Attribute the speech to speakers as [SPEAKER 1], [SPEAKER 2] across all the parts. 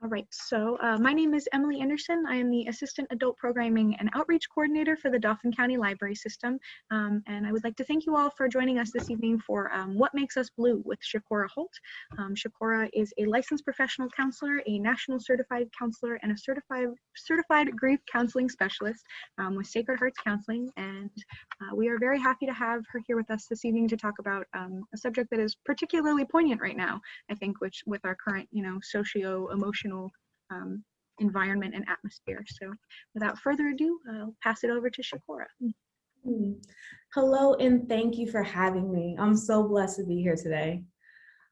[SPEAKER 1] All right, so my name is Emily Anderson. I am the Assistant Adult Programming and Outreach Coordinator for the Dauphin County Library System. And I would like to thank you all for joining us this evening for What Makes Us Blue with Shakora Holt. Shakora is a licensed professional counselor, a national certified counselor, and a certified grief counseling specialist with Sacred Hearts Counseling. And we are very happy to have her here with us this evening to talk about a subject that is particularly poignant right now, I think, which with our current, socio-emotional environment and atmosphere. So without further ado, I'll pass it over to Shakora.
[SPEAKER 2] Hello, and thank you for having me. I'm so blessed to be here today.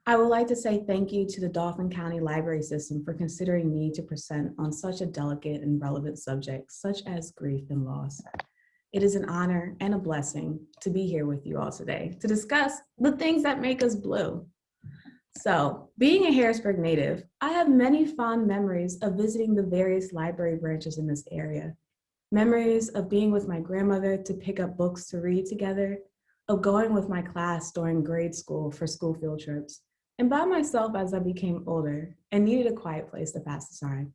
[SPEAKER 2] I would like to say thank you to the Dauphin County Library System for considering me to present on such a delicate and relevant subject, such as grief and loss. It is an honor and a blessing to be here with you all today to discuss the things that make us blue. So, being a Harrisburg native, I have many fond memories of visiting the various library branches in this area. Memories of being with my grandmother to pick up books to read together, of going with my class during grade school for school field trips, and by myself as I became older and needed a quiet place to pass the time.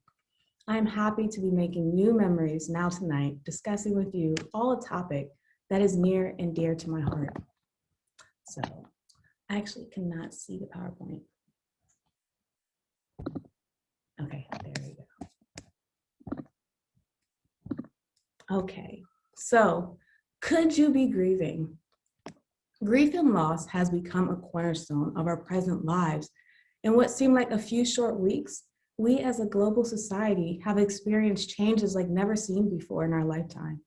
[SPEAKER 2] I am happy to be making new memories now tonight, discussing with you all a topic that is near and dear to my heart. So, I actually cannot see the PowerPoint. Okay, there we go. Okay, so could you be grieving? Grief and loss has become a cornerstone of our present lives. In what seemed like a few short weeks, we as a global society have experienced changes like never seen before in our lifetime.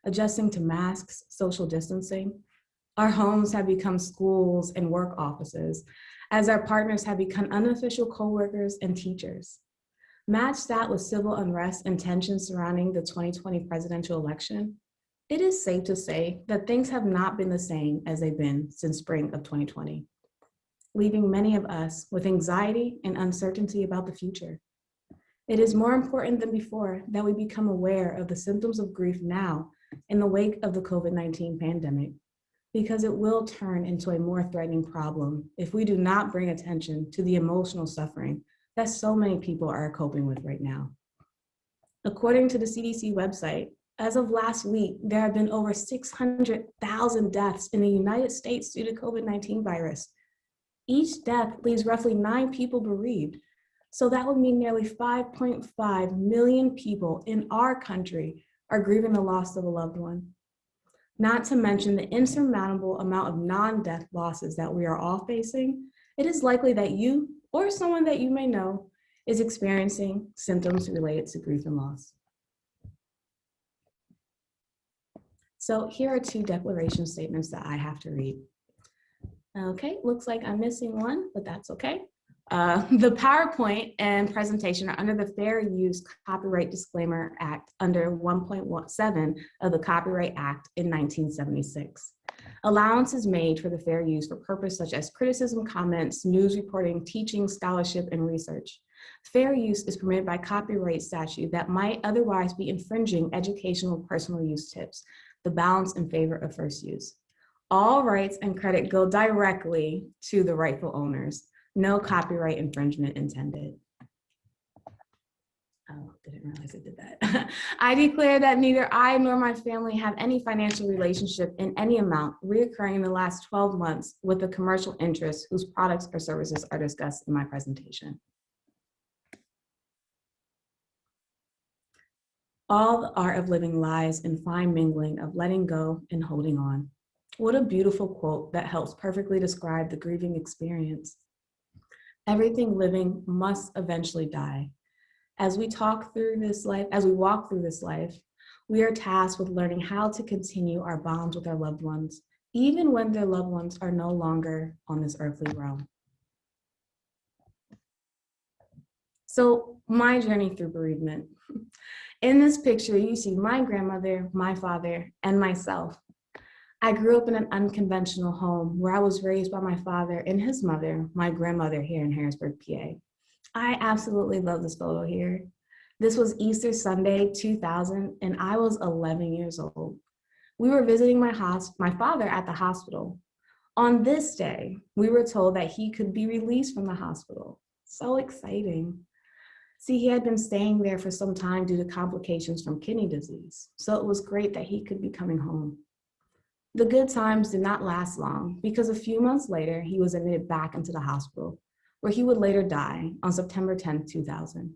[SPEAKER 2] Adjusting to masks, social distancing, our homes have become schools and work offices, as our partners have become unofficial co-workers and teachers. Match that with civil unrest and tensions surrounding the 2020 presidential election, it is safe to say that things have not been the same as they've been since spring of 2020, leaving many of us with anxiety and uncertainty about the future. It is more important than before that we become aware of the symptoms of grief now in the wake of the COVID-19 pandemic, because it will turn into a more threatening problem if we do not bring attention to the emotional suffering that so many people are coping with right now. According to the CDC website, as of last week, there have been over 600,000 deaths in the United States due to COVID-19 virus. Each death leaves roughly 9 people bereaved. So that would mean nearly 5.5 million people in our country are grieving the loss of a loved one. Not to mention the insurmountable amount of non-death losses that we are all facing, it is likely that you or someone that you may know is experiencing symptoms related to grief and loss. So here are 2 declaration statements that I have to read. Okay, looks like I'm missing one, but that's okay. The PowerPoint and presentation are under the Fair Use Copyright Disclaimer Act under 1.7 of the Copyright Act in 1976. Allowance is made for the fair use for purposes such as criticism, comments, news reporting, teaching, scholarship, and research. Fair use is permitted by copyright statute that might otherwise be infringing educational personal use tips, the balance in favor of first use. All rights and credit go directly to the rightful owners. No copyright infringement intended. Oh, didn't realize I did that. I declare that neither I nor my family have any financial relationship in any amount reoccurring in the last 12 months with a commercial interest whose products or services are discussed in my presentation. All the art of living lies in fine mingling of letting go and holding on. What a beautiful quote that helps perfectly describe the grieving experience. Everything living must eventually die. As we walk through this life, we are tasked with learning how to continue our bonds with our loved ones, even when their loved ones are no longer on this earthly realm. So, my journey through bereavement. In this picture, you see my grandmother, my father, and myself. I grew up in an unconventional home where I was raised by my father and his mother, my grandmother, here in Harrisburg, PA. I absolutely love this photo here. This was Easter Sunday, 2000, and I was 11 years old. We were visiting my father at the hospital. On this day, we were told that he could be released from the hospital. So exciting. See, he had been staying there for some time due to complications from kidney disease, so it was great that he could be coming home. The good times did not last long because a few months later, he was admitted back into the hospital, where he would later die on September 10th, 2000.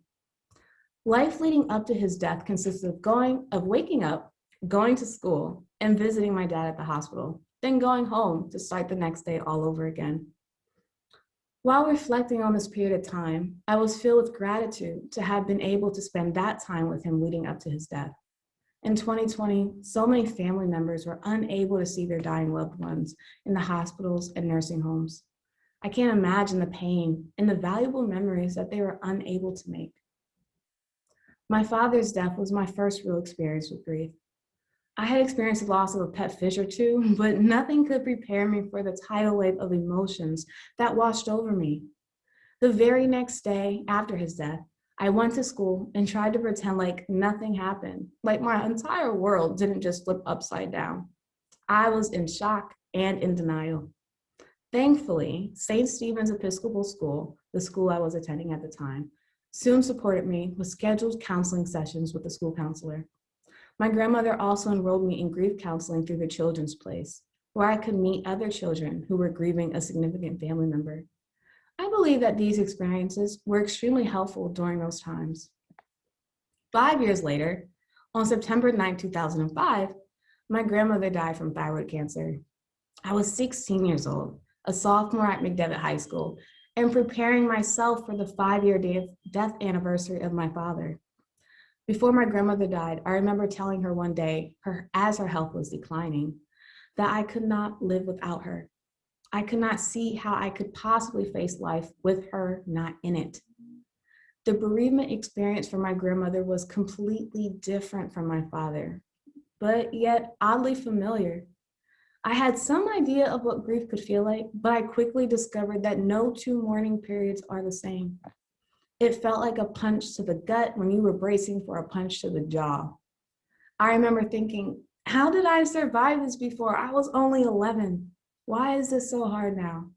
[SPEAKER 2] Life leading up to his death consisted of waking up, going to school, and visiting my dad at the hospital, then going home to start the next day all over again. While reflecting on this period of time, I was filled with gratitude to have been able to spend that time with him leading up to his death. In 2020, so many family members were unable to see their dying loved ones in the hospitals and nursing homes. I can't imagine the pain and the valuable memories that they were unable to make. My father's death was my first real experience with grief. I had experienced the loss of a pet fish or two, but nothing could prepare me for the tidal wave of emotions that washed over me. The very next day after his death, I went to school and tried to pretend like nothing happened, like my entire world didn't just flip upside down. I was in shock and in denial. Thankfully, St. Stephen's Episcopal School, the school I was attending at the time, soon supported me with scheduled counseling sessions with the school counselor. My grandmother also enrolled me in grief counseling through the Children's Place, where I could meet other children who were grieving a significant family member. I believe that these experiences were extremely helpful during those times. 5 years later, on September 9, 2005, my grandmother died from thyroid cancer. I was 16 years old, a sophomore at McDevitt High School, and preparing myself for the 5-year death anniversary of my father. Before my grandmother died, I remember telling her one day, as her health was declining, that I could not live without her. I could not see how I could possibly face life with her not in it. The bereavement experience for my grandmother was completely different from my father, but yet oddly familiar. I had some idea of what grief could feel like, but I quickly discovered that no two mourning periods are the same. It felt like a punch to the gut when you were bracing for a punch to the jaw. I remember thinking, how did I survive this before? I was only 11. Why is this so hard now?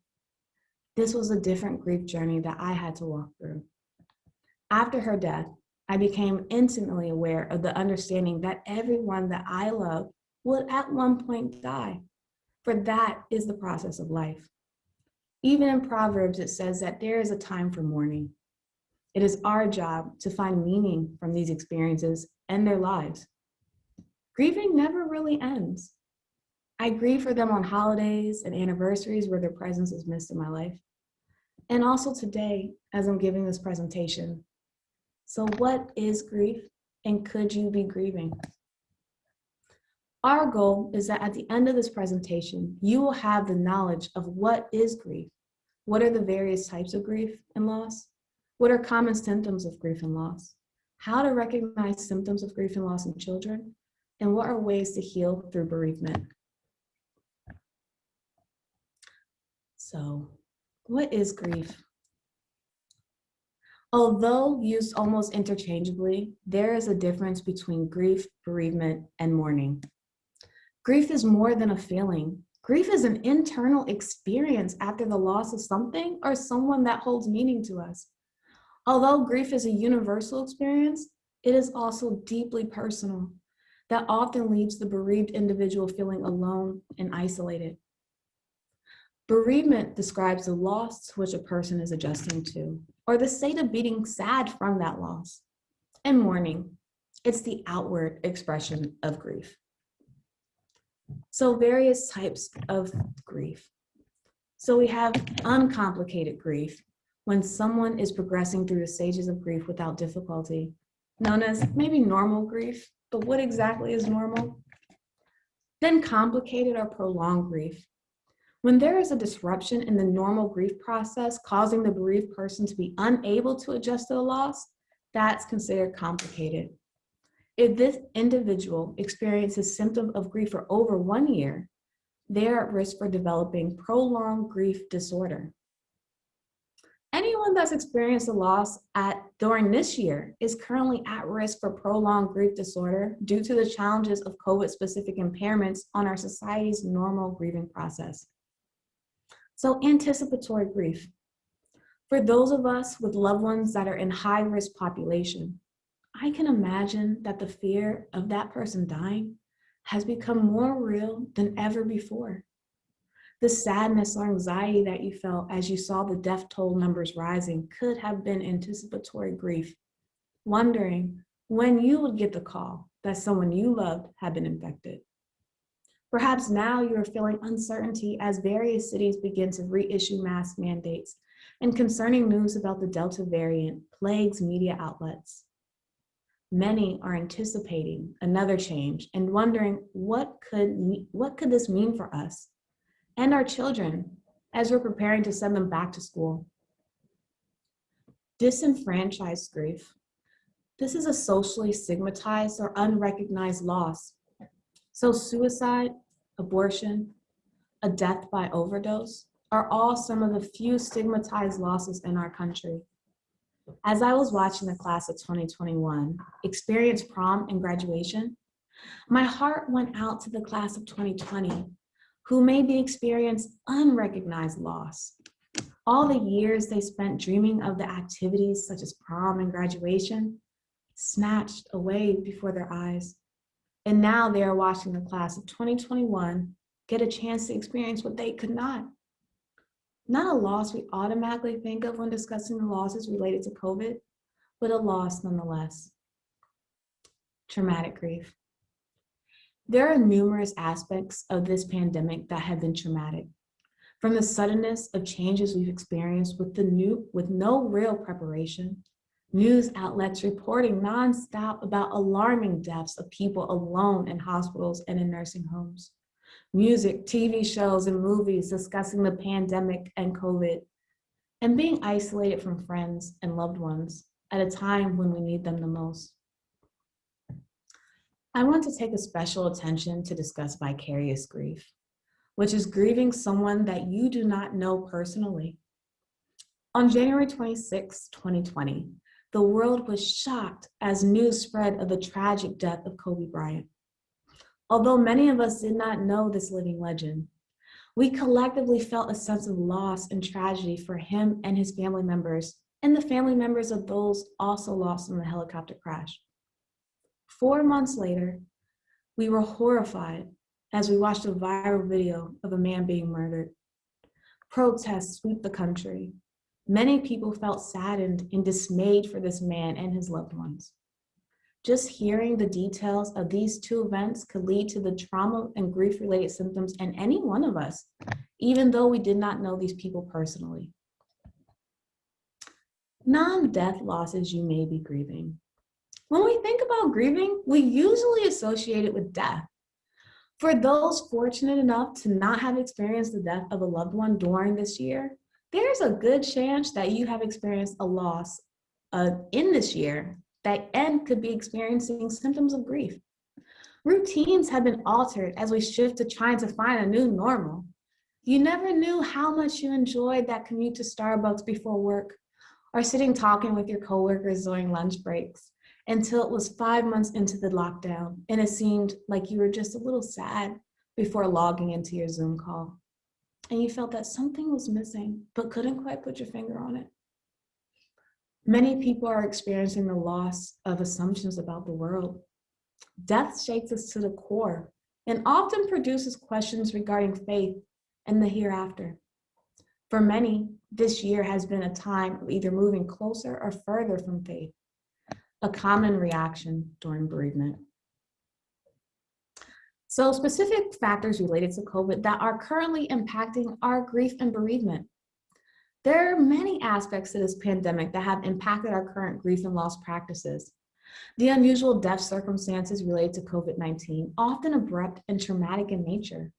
[SPEAKER 2] This was a different grief journey that I had to walk through. After her death, I became intimately aware of the understanding that everyone that I loved would at one point die, for that is the process of life. Even in Proverbs, it says that there is a time for mourning. It is our job to find meaning from these experiences and their lives. Grieving never really ends. I grieve for them on holidays and anniversaries where their presence is missed in my life. And also today, as I'm giving this presentation. So what is grief, and could you be grieving? Our goal is that at the end of this presentation, you will have the knowledge of what is grief, what are the various types of grief and loss, what are common symptoms of grief and loss, how to recognize symptoms of grief and loss in children, and what are ways to heal through bereavement. So, what is grief? Although used almost interchangeably, there is a difference between grief, bereavement, and mourning. Grief is more than a feeling. Grief is an internal experience after the loss of something or someone that holds meaning to us. Although grief is a universal experience, it is also deeply personal that often leaves the bereaved individual feeling alone and isolated. Bereavement describes the loss to which a person is adjusting to, or the state of being sad from that loss. And mourning, it's the outward expression of grief. So various types of grief. So we have uncomplicated grief, when someone is progressing through the stages of grief without difficulty, known as maybe normal grief, but what exactly is normal? Then complicated or prolonged grief. When there is a disruption in the normal grief process causing the bereaved person to be unable to adjust to the loss, that's considered complicated. If this individual experiences symptoms of grief for over 1 year, they are at risk for developing prolonged grief disorder. Anyone that's experienced a loss during this year is currently at risk for prolonged grief disorder due to the challenges of COVID-specific impairments on our society's normal grieving process. So anticipatory grief. For those of us with loved ones that are in high-risk population, I can imagine that the fear of that person dying has become more real than ever before. The sadness or anxiety that you felt as you saw the death toll numbers rising could have been anticipatory grief, wondering when you would get the call that someone you loved had been infected. Perhaps now you are feeling uncertainty as various cities begin to reissue mask mandates and concerning news about the Delta variant plagues media outlets. Many are anticipating another change and wondering what could this mean for us and our children as we're preparing to send them back to school. Disenfranchised grief. This is a socially stigmatized or unrecognized loss. So suicide, abortion, a death by overdose are all some of the few stigmatized losses in our country. As I was watching the class of 2021 experience prom and graduation, my heart went out to the class of 2020 who maybe experienced unrecognized loss. All the years they spent dreaming of the activities such as prom and graduation snatched away before their eyes. And now they are watching the class of 2021 get a chance to experience what they could not. Not a loss we automatically think of when discussing the losses related to COVID, but a loss nonetheless. Traumatic grief. There are numerous aspects of this pandemic that have been traumatic. From the suddenness of changes we've experienced with no real preparation, news outlets reporting nonstop about alarming deaths of people alone in hospitals and in nursing homes. Music, TV shows, and movies discussing the pandemic and COVID, and being isolated from friends and loved ones at a time when we need them the most. I want to take a special attention to discuss vicarious grief, which is grieving someone that you do not know personally. On January 26, 2020, the world was shocked as news spread of the tragic death of Kobe Bryant. Although many of us did not know this living legend, we collectively felt a sense of loss and tragedy for him and his family members and the family members of those also lost in the helicopter crash. 4 months later, we were horrified as we watched a viral video of a man being murdered. Protests sweep the country. Many people felt saddened and dismayed for this man and his loved ones. Just hearing the details of these two events could lead to the trauma and grief-related symptoms in any one of us, even though we did not know these people personally. Non-death losses you may be grieving. When we think about grieving, we usually associate it with death. For those fortunate enough to not have experienced the death of a loved one during this year, there's a good chance that you have experienced a loss in this year and could be experiencing symptoms of grief. Routines have been altered as we shift to trying to find a new normal. You never knew how much you enjoyed that commute to Starbucks before work or sitting talking with your coworkers during lunch breaks until it was 5 months into the lockdown and it seemed like you were just a little sad before logging into your Zoom call. And you felt that something was missing, but couldn't quite put your finger on it. Many people are experiencing the loss of assumptions about the world. Death shakes us to the core and often produces questions regarding faith and the hereafter. For many, this year has been a time of either moving closer or further from faith, a common reaction during bereavement. So specific factors related to COVID that are currently impacting our grief and bereavement. There are many aspects to this pandemic that have impacted our current grief and loss practices. The unusual death circumstances related to COVID-19, often abrupt and traumatic in nature.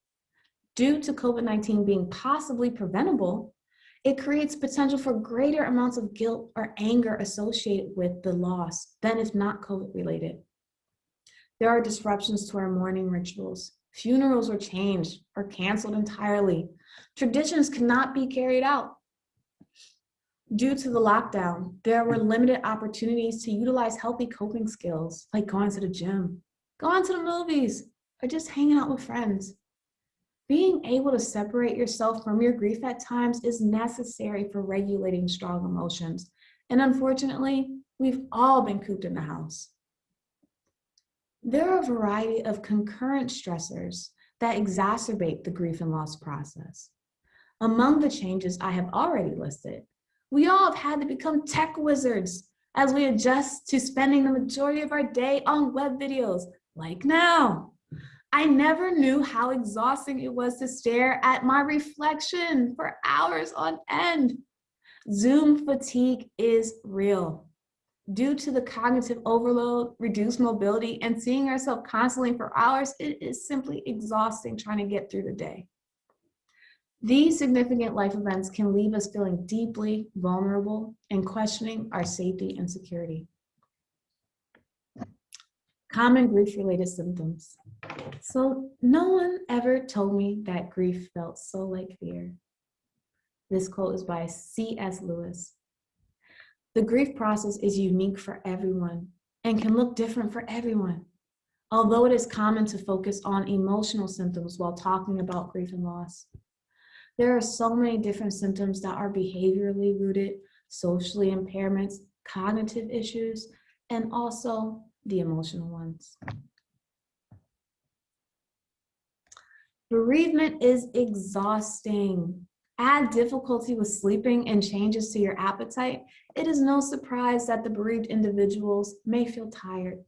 [SPEAKER 2] Due to COVID-19 being possibly preventable, it creates potential for greater amounts of guilt or anger associated with the loss than if not COVID-related. There are disruptions to our mourning rituals. Funerals were changed or canceled entirely. Traditions cannot be carried out. Due to the lockdown, there were limited opportunities to utilize healthy coping skills like going to the gym, going to the movies, or just hanging out with friends. Being able to separate yourself from your grief at times is necessary for regulating strong emotions. And unfortunately, we've all been cooped in the house. There are a variety of concurrent stressors that exacerbate the grief and loss process. Among the changes I have already listed, we all have had to become tech wizards as we adjust to spending the majority of our day on web videos, like now. I never knew how exhausting it was to stare at my reflection for hours on end. Zoom fatigue is real. Due to the cognitive overload, reduced mobility, and seeing ourselves constantly for hours, it is simply exhausting trying to get through the day. These significant life events can leave us feeling deeply vulnerable and questioning our safety and security. Common grief-related symptoms. So no one ever told me that grief felt so like fear. This quote is by C.S. Lewis. The grief process is unique for everyone and can look different for everyone. Although it is common to focus on emotional symptoms while talking about grief and loss, there are so many different symptoms that are behaviorally rooted, socially impairments, cognitive issues, and also the emotional ones. Bereavement is exhausting. Add difficulty with sleeping and changes to your appetite, it is no surprise that the bereaved individuals may feel tired.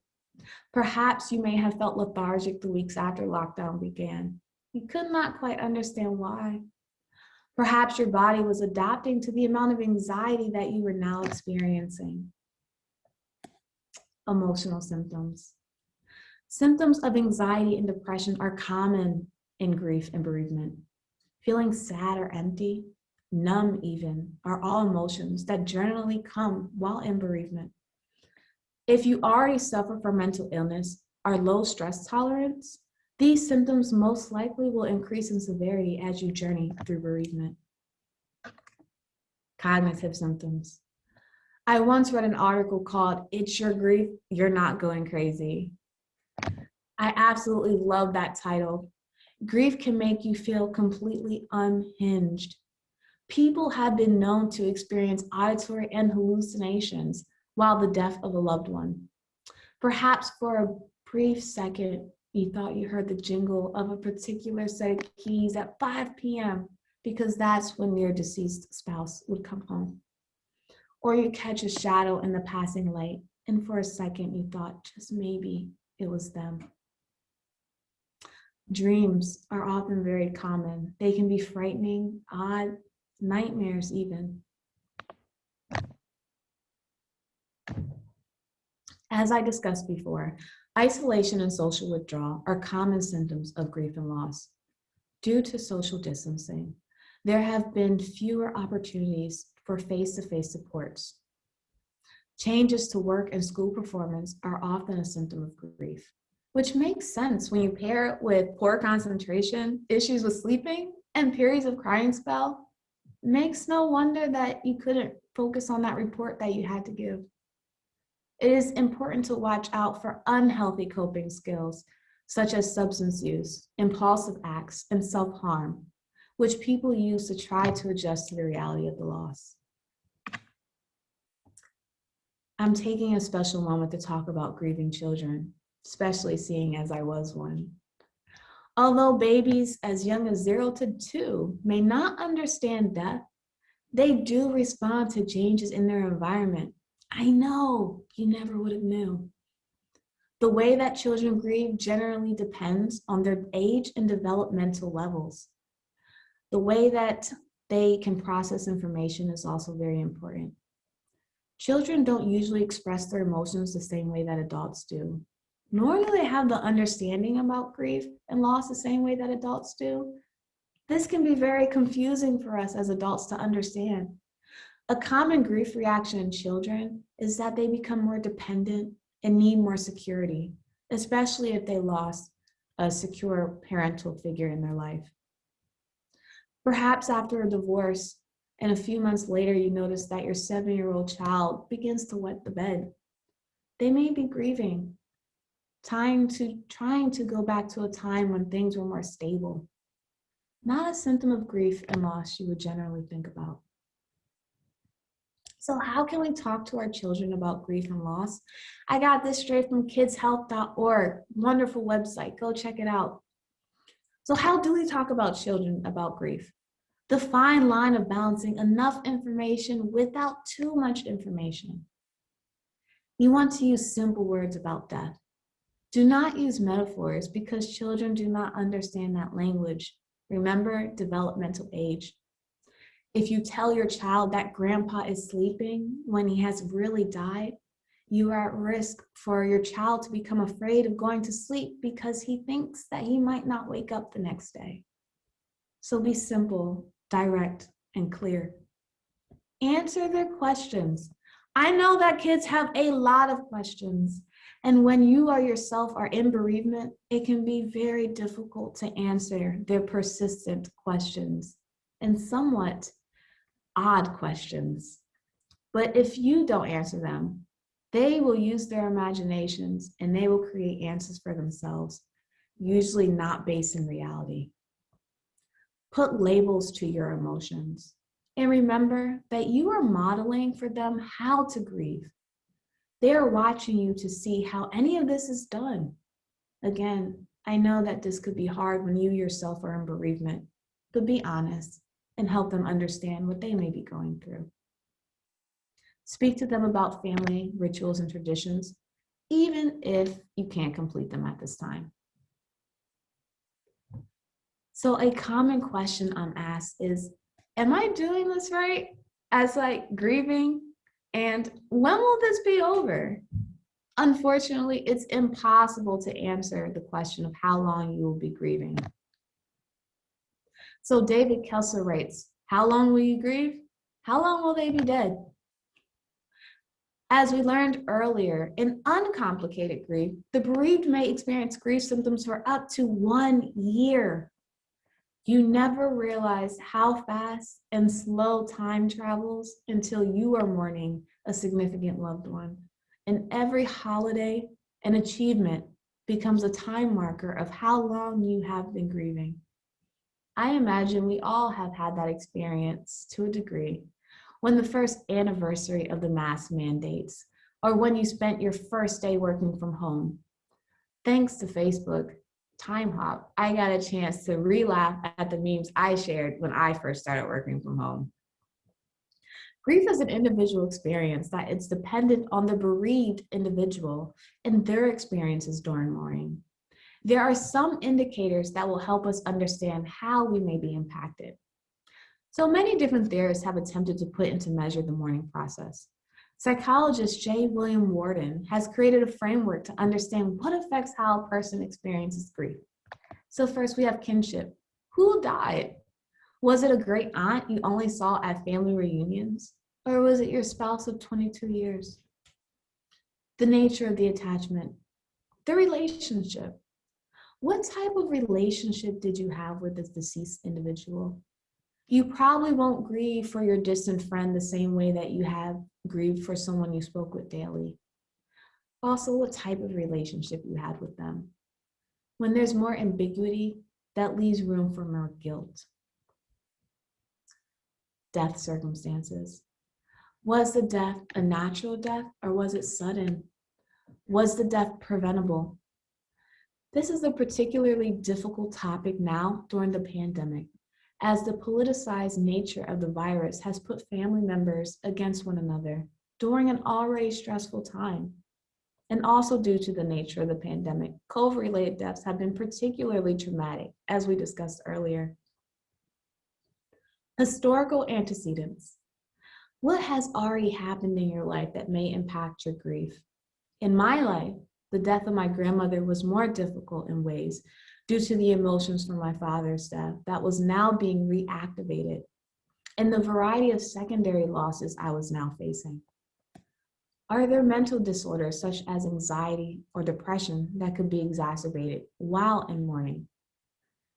[SPEAKER 2] Perhaps you may have felt lethargic the weeks after lockdown began. You could not quite understand why. Perhaps your body was adapting to the amount of anxiety that you were now experiencing. Emotional symptoms. Symptoms of anxiety and depression are common in grief and bereavement. Feeling sad or empty, numb even, are all emotions that generally come while in bereavement. If you already suffer from mental illness or low stress tolerance, these symptoms most likely will increase in severity as you journey through bereavement. Cognitive symptoms. I once read an article called "It's Your Grief, You're Not Going Crazy." I absolutely love that title. Grief can make you feel completely unhinged. People have been known to experience auditory and hallucinations while the death of a loved one. Perhaps for a brief second, you thought you heard the jingle of a particular set of keys at 5 p.m. because that's when your deceased spouse would come home. Or you catch a shadow in the passing light, and for a second you thought just maybe it was them. Dreams are often very common. They can be frightening, odd, nightmares even. As I discussed before, isolation and social withdrawal are common symptoms of grief and loss. Due to social distancing, there have been fewer opportunities for face-to-face supports. Changes to work and school performance are often a symptom of grief, which makes sense when you pair it with poor concentration, issues with sleeping, and periods of crying spell. Makes no wonder that you couldn't focus on that report that you had to give. It is important to watch out for unhealthy coping skills, such as substance use, impulsive acts, and self-harm, which people use to try to adjust to the reality of the loss. I'm taking a special moment to talk about grieving children, especially seeing as I was one. Although babies as young as 0 to 2 may not understand death, they do respond to changes in their environment. I know, you never would have known. The way that children grieve generally depends on their age and developmental levels. The way that they can process information is also very important. Children don't usually express their emotions the same way that adults do, nor do they have the understanding about grief and loss the same way that adults do. This can be very confusing for us as adults to understand. A common grief reaction in children is that they become more dependent and need more security, especially if they lost a secure parental figure in their life. Perhaps after a divorce, and a few months later you notice that your 7-year-old child begins to wet the bed. They may be grieving, trying to go back to a time when things were more stable. not a symptom of grief and loss you would generally think about. So how can we talk to our children about grief and loss? I got this straight from kidshealth.org. Wonderful website. Go check it out. So how do we talk about children about grief? The fine line of balancing enough information without too much information. You want to use simple words about death. Do not use metaphors because children do not understand that language. Remember, developmental age. If you tell your child that grandpa is sleeping when he has really died, you are at risk for your child to become afraid of going to sleep because he thinks that he might not wake up the next day. So be simple, direct, and clear. Answer their questions. I know that kids have a lot of questions, and when you or yourself are in bereavement, it can be very difficult to answer their persistent questions and somewhat odd questions. But if you don't answer them, they will use their imaginations and they will create answers for themselves, usually not based in reality. Put labels to your emotions. And remember that you are modeling for them how to grieve. They are watching you to see how any of this is done. Again, I know that this could be hard when you yourself are in bereavement, but be honest and help them understand what they may be going through. Speak to them about family rituals and traditions, even if you can't complete them at this time. So a common question I'm asked is, am I doing this right as like grieving? And when will this be over? Unfortunately, it's impossible to answer the question of how long you will be grieving. So David Kessler writes, how long will you grieve? How long will they be dead? As we learned earlier, in uncomplicated grief, the bereaved may experience grief symptoms for up to 1 year. You never realize how fast and slow time travels until you are mourning a significant loved one. And every holiday and achievement becomes a time marker of how long you have been grieving. I imagine we all have had that experience to a degree, when the first anniversary of the mask mandates, or when you spent your first day working from home. Thanks to Facebook, Time Hop, I got a chance to re-laugh at the memes I shared when I first started working from home. Grief is an individual experience that is dependent on the bereaved individual and their experiences during mourning. There are some indicators that will help us understand how we may be impacted. So many different theorists have attempted to put into measure the mourning process. Psychologist J. William Warden has created a framework to understand what affects how a person experiences grief. So first we have kinship. Who died? Was it a great aunt you only saw at family reunions? Or was it your spouse of 22 years? The nature of the attachment. The relationship. What type of relationship did you have with this deceased individual? You probably won't grieve for your distant friend the same way that you have grieved for someone you spoke with daily. Also, what type of relationship you had with them. When there's more ambiguity, that leaves room for more guilt. Death circumstances. Was the death a natural death or was it sudden? Was the death preventable? This is a particularly difficult topic now during the pandemic, as the politicized nature of the virus has put family members against one another during an already stressful time. And also due to the nature of the pandemic, COVID-related deaths have been particularly traumatic, as we discussed earlier. Historical antecedents. What has already happened in your life that may impact your grief? In my life, the death of my grandmother was more difficult in ways due to the emotions from my father's death that was now being reactivated and the variety of secondary losses I was now facing. Are there mental disorders such as anxiety or depression that could be exacerbated while in mourning?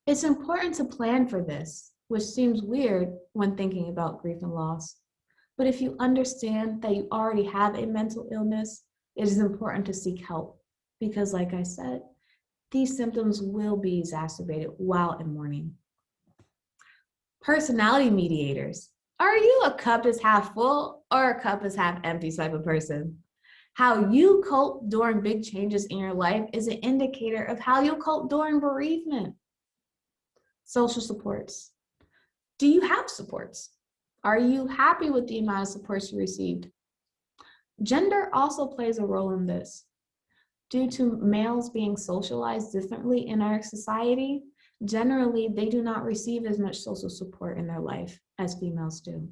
[SPEAKER 2] It's important to plan for this, which seems weird when thinking about grief and loss. But if you understand that you already have a mental illness, it is important to seek help because, like I said, these symptoms will be exacerbated while in mourning. Personality mediators. Are you a cup is half full or a cup is half empty type of person? How you cope during big changes in your life is an indicator of how you'll cope during bereavement. Social supports. Do you have supports? Are you happy with the amount of supports you received? Gender also plays a role in this. Due to males being socialized differently in our society, generally they do not receive as much social support in their life as females do.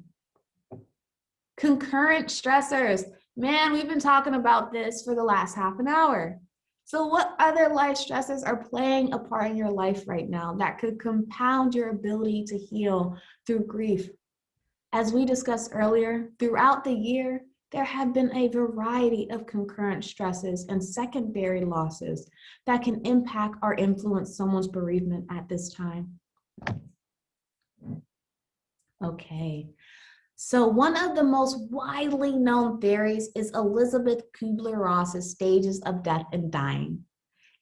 [SPEAKER 2] Concurrent stressors. Man, we've been talking about this for the last half an hour. So what other life stresses are playing a part in your life right now that could compound your ability to heal through grief? As we discussed earlier, throughout the year, there have been a variety of concurrent stresses and secondary losses that can impact or influence someone's bereavement at this time. Okay. So one of the most widely known theories is Elizabeth Kubler-Ross's stages of death and dying.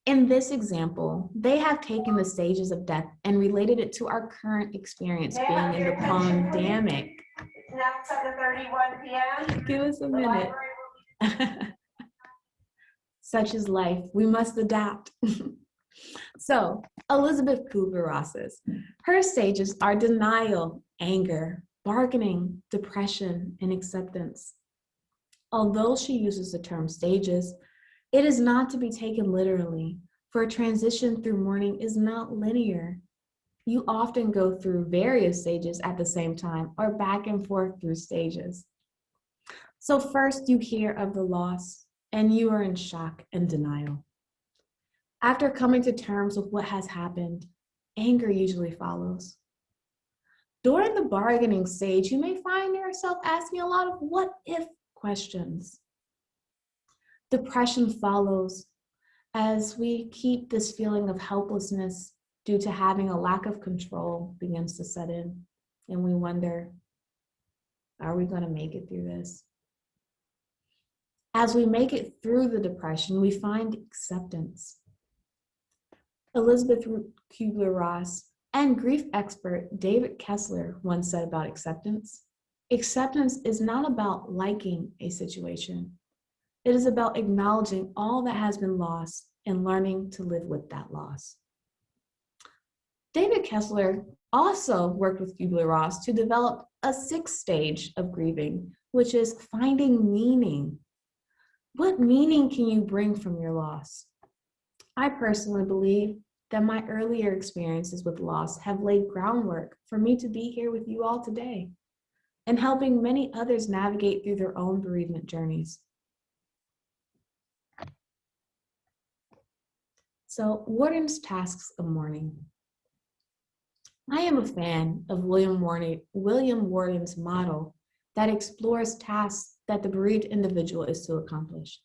[SPEAKER 2] In this example, they have taken the stages of death and related it to our current experience being in the pandemic.
[SPEAKER 3] It's now 7:31 p.m.
[SPEAKER 2] Give us a minute. Such is life. We must adapt. So, Elizabeth Kubler-Ross's. Her stages are denial, anger, bargaining, depression, and acceptance. Although she uses the term stages, it is not to be taken literally, for a transition through mourning is not linear. You often go through various stages at the same time or back and forth through stages. So first you hear of the loss and you are in shock and denial. After coming to terms with what has happened, anger usually follows. During the bargaining stage, you may find yourself asking a lot of what if questions. Depression follows as we keep this feeling of helplessness due to having a lack of control begins to set in, and we wonder, are we going to make it through this? As we make it through the depression, we find acceptance. Elizabeth Kubler-Ross and grief expert David Kessler once said about acceptance, acceptance is not about liking a situation. It is about acknowledging all that has been lost and learning to live with that loss. David Kessler also worked with Kubler-Ross to develop a 6th stage of grieving, which is finding meaning. What meaning can you bring from your loss? I personally believe that my earlier experiences with loss have laid groundwork for me to be here with you all today and helping many others navigate through their own bereavement journeys. So, Wardens Tasks of Mourning. I am a fan of William Warden's model that explores tasks that the bereaved individual is to accomplish.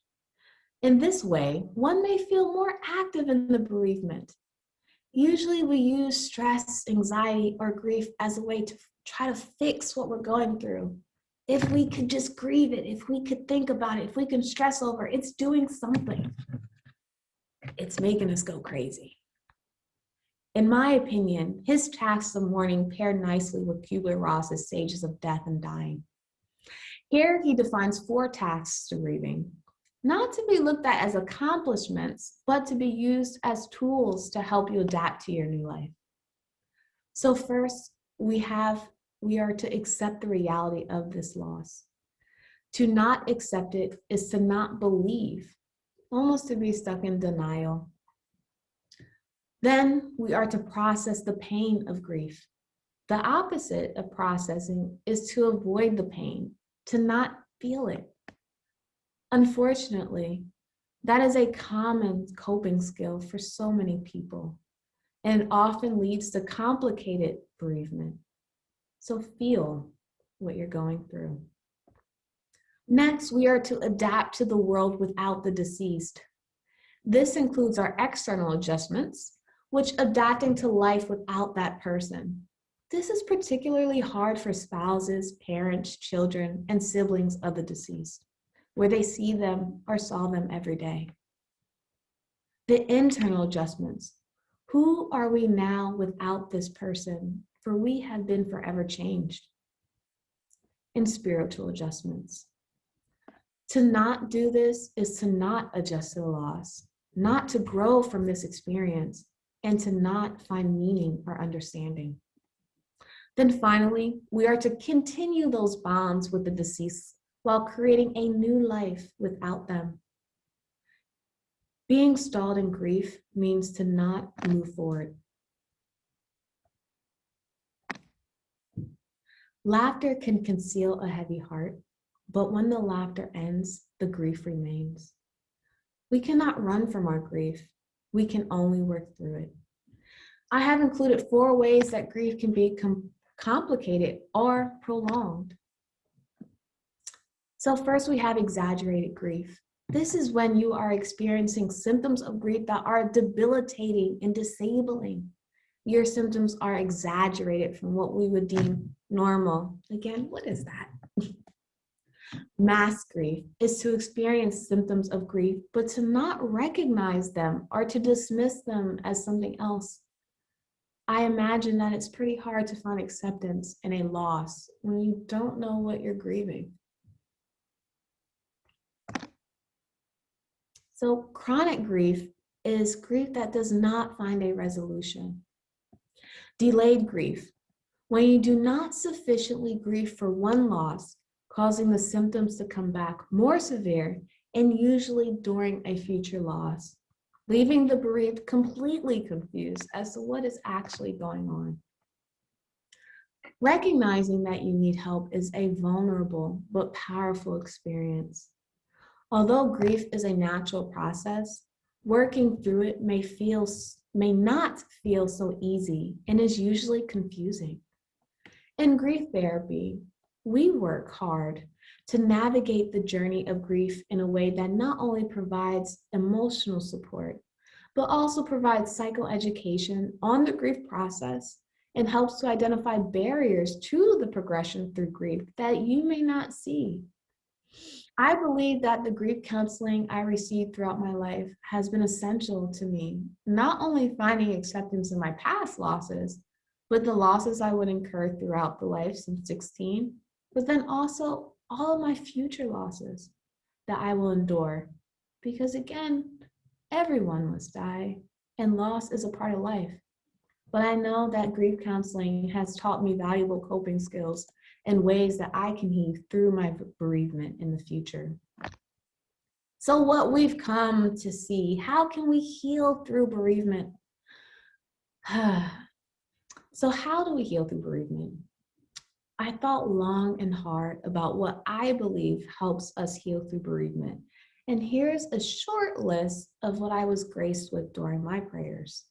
[SPEAKER 2] In this way, one may feel more active in the bereavement. Usually we use stress, anxiety, or grief as a way to try to fix what we're going through. If we could just grieve it, if we could think about it, if we can stress over it, it's doing something. It's making us go crazy. In my opinion, his tasks of mourning pair nicely with Kubler-Ross's stages of death and dying. Here he defines 4 tasks to grieving, not to be looked at as accomplishments, but to be used as tools to help you adapt to your new life. So first, we are to accept the reality of this loss. To not accept it is to not believe, almost to be stuck in denial. Then we are to process the pain of grief. The opposite of processing is to avoid the pain, to not feel it. Unfortunately, that is a common coping skill for so many people, and it often leads to complicated bereavement. So feel what you're going through. Next, we are to adapt to the world without the deceased. This includes our external adjustments, which adapting to life without that person. This is particularly hard for spouses, parents, children, and siblings of the deceased, where they see them or saw them every day. The internal adjustments. Who are we now without this person? for we have been forever changed. And spiritual adjustments. To not do this is to not adjust to the loss, not to grow from this experience, and to not find meaning or understanding. Then finally, we are to continue those bonds with the deceased while creating a new life without them. Being stalled in grief means to not move forward. Laughter can conceal a heavy heart, but when the laughter ends, the grief remains. We cannot run from our grief. We can only work through it. I have included 4 ways that grief can be complicated or prolonged. So first, we have exaggerated grief. This is when you are experiencing symptoms of grief that are debilitating and disabling. Your symptoms are exaggerated from what we would deem normal. Again, what is that? Mass grief is to experience symptoms of grief, but to not recognize them or to dismiss them as something else. I imagine that it's pretty hard to find acceptance in a loss when you don't know what you're grieving. So chronic grief is grief that does not find a resolution. Delayed grief, when you do not sufficiently grieve for one loss, causing the symptoms to come back more severe and usually during a future loss, leaving the bereaved completely confused as to what is actually going on. Recognizing that you need help is a vulnerable but powerful experience. Although grief is a natural process, working through it may not feel so easy and is usually confusing. In grief therapy, we work hard to navigate the journey of grief in a way that not only provides emotional support, but also provides psychoeducation on the grief process and helps to identify barriers to the progression through grief that you may not see. I believe that the grief counseling I received throughout my life has been essential to me, not only finding acceptance in my past losses, but the losses I would incur throughout the life since 16, but then also all of my future losses that I will endure. Because again, everyone must die, and loss is a part of life. But I know that grief counseling has taught me valuable coping skills and ways that I can heal through my bereavement in the future. So what we've come to see, how can we heal through bereavement? So how do we heal through bereavement? I thought long and hard about what I believe helps us heal through bereavement. And here's a short list of what I was graced with during my prayers.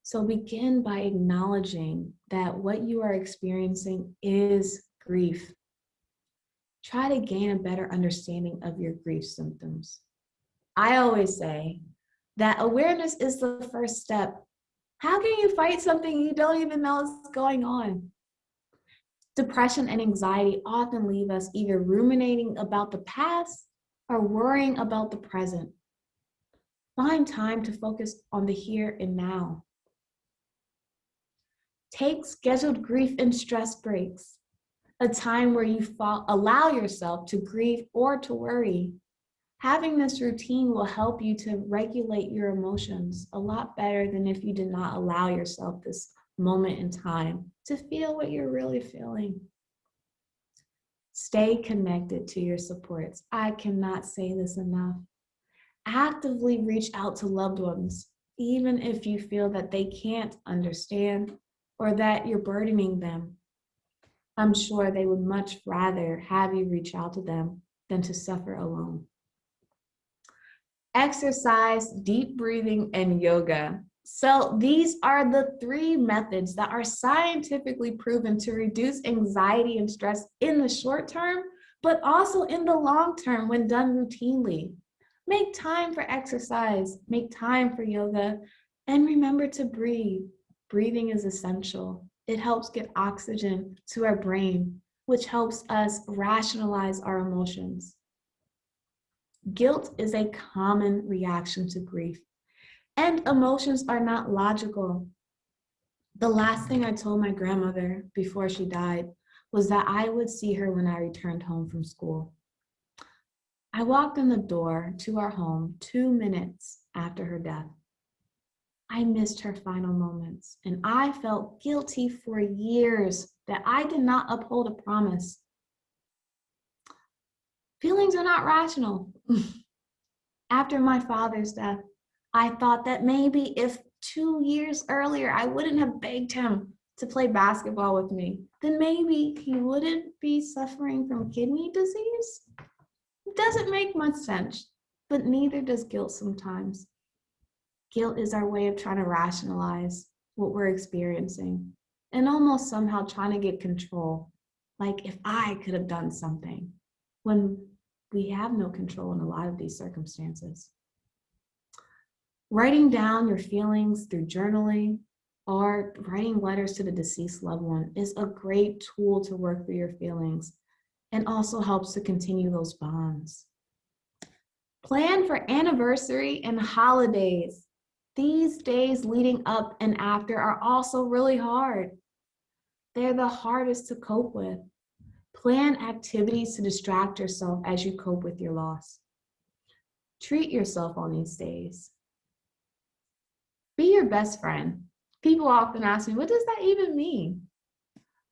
[SPEAKER 2] So begin by acknowledging that what you are experiencing is grief. Try to gain a better understanding of your grief symptoms. I always say that awareness is the first step. How can you fight something you don't even know is going on? Depression and anxiety often leave us either ruminating about the past or worrying about the present. Find time to focus on the here and now. Take scheduled grief and stress breaks, a time where you allow yourself to grieve or to worry. Having this routine will help you to regulate your emotions a lot better than if you did not allow yourself this moment in time to feel what you're really feeling. Stay connected to your supports. I cannot say this enough. Actively reach out to loved ones, even if you feel that they can't understand or that you're burdening them. I'm sure they would much rather have you reach out to them than to suffer alone. Exercise, deep breathing, and yoga. So these are the 3 methods that are scientifically proven to reduce anxiety and stress in the short term, but also in the long term when done routinely. Make time for exercise, make time for yoga, and remember to breathe. Breathing is essential. It helps get oxygen to our brain, which helps us rationalize our emotions. Guilt is a common reaction to grief, and emotions are not logical. The last thing I told my grandmother before she died was that I would see her when I returned home from school. I walked in the door to our home 2 minutes after her death. I missed her final moments, and I felt guilty for years that I did not uphold a promise. Feelings are not rational. After my father's death, I thought that maybe if 2 years earlier I wouldn't have begged him to play basketball with me, then maybe he wouldn't be suffering from kidney disease. It doesn't make much sense, but neither does guilt sometimes. Guilt is our way of trying to rationalize what we're experiencing and almost somehow trying to get control, like if I could have done something, when we have no control in a lot of these circumstances. Writing down your feelings through journaling or writing letters to the deceased loved one is a great tool to work through your feelings and also helps to continue those bonds. Plan for anniversary and holidays. These days leading up and after are also really hard. They're the hardest to cope with. Plan activities to distract yourself as you cope with your loss. Treat yourself on these days. Be your best friend. People often ask me, what does that even mean?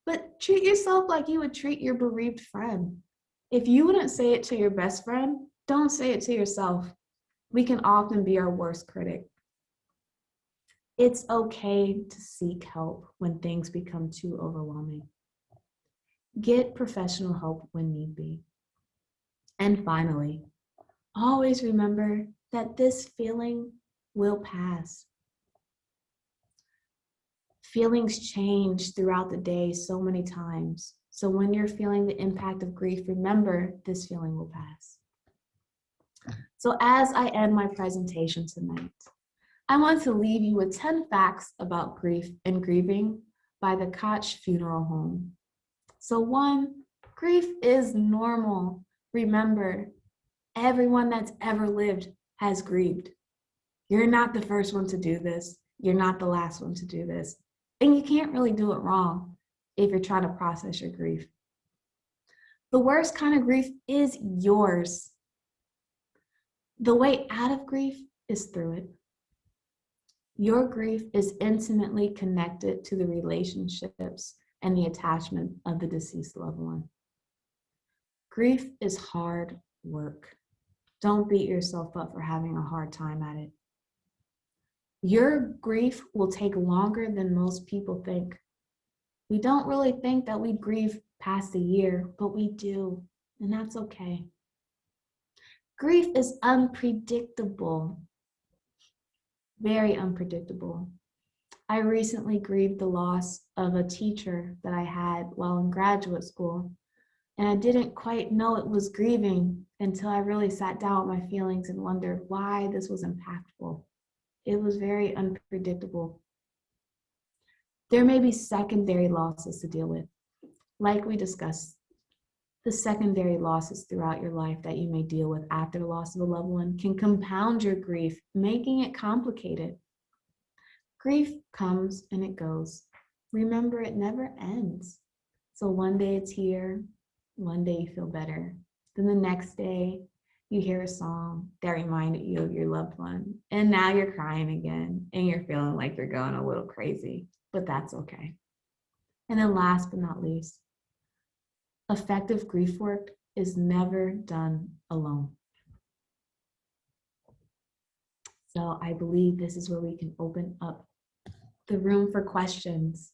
[SPEAKER 2] But treat yourself like you would treat your bereaved friend. If you wouldn't say it to your best friend, don't say it to yourself. We can often be our worst critic. It's okay to seek help when things become too overwhelming. Get professional help when need be. And finally, always remember that this feeling will pass. Feelings change throughout the day so many times. So when you're feeling the impact of grief, remember this feeling will pass. So as I end my presentation tonight, I want to leave you with 10 facts about grief and grieving by the Koch Funeral Home. So 1, grief is normal. Remember, everyone that's ever lived has grieved. You're not the first one to do this. You're not the last one to do this. And you can't really do it wrong if you're trying to process your grief. The worst kind of grief is yours. The way out of grief is through it. Your grief is intimately connected to the relationships and the attachment of the deceased loved one. Grief is hard work. Don't beat yourself up for having a hard time at it. Your grief will take longer than most people think. We don't really think that we grieve past a year, but we do, and that's okay. Grief is unpredictable, very unpredictable. I recently grieved the loss of a teacher that I had while in graduate school, and I didn't quite know it was grieving until I really sat down with my feelings and wondered why this was impactful. It was very unpredictable. There may be secondary losses to deal with. Like we discussed, the secondary losses throughout your life that you may deal with after the loss of a loved one can compound your grief, making it complicated. Grief comes and it goes. Remember, it never ends. So one day it's here, one day you feel better. Then the next day, you hear a song that reminded you of your loved one, and now you're crying again, and you're feeling like you're going a little crazy, but that's okay. And then last but not least, effective grief work is never done alone. So I believe this is where we can open up the room for questions.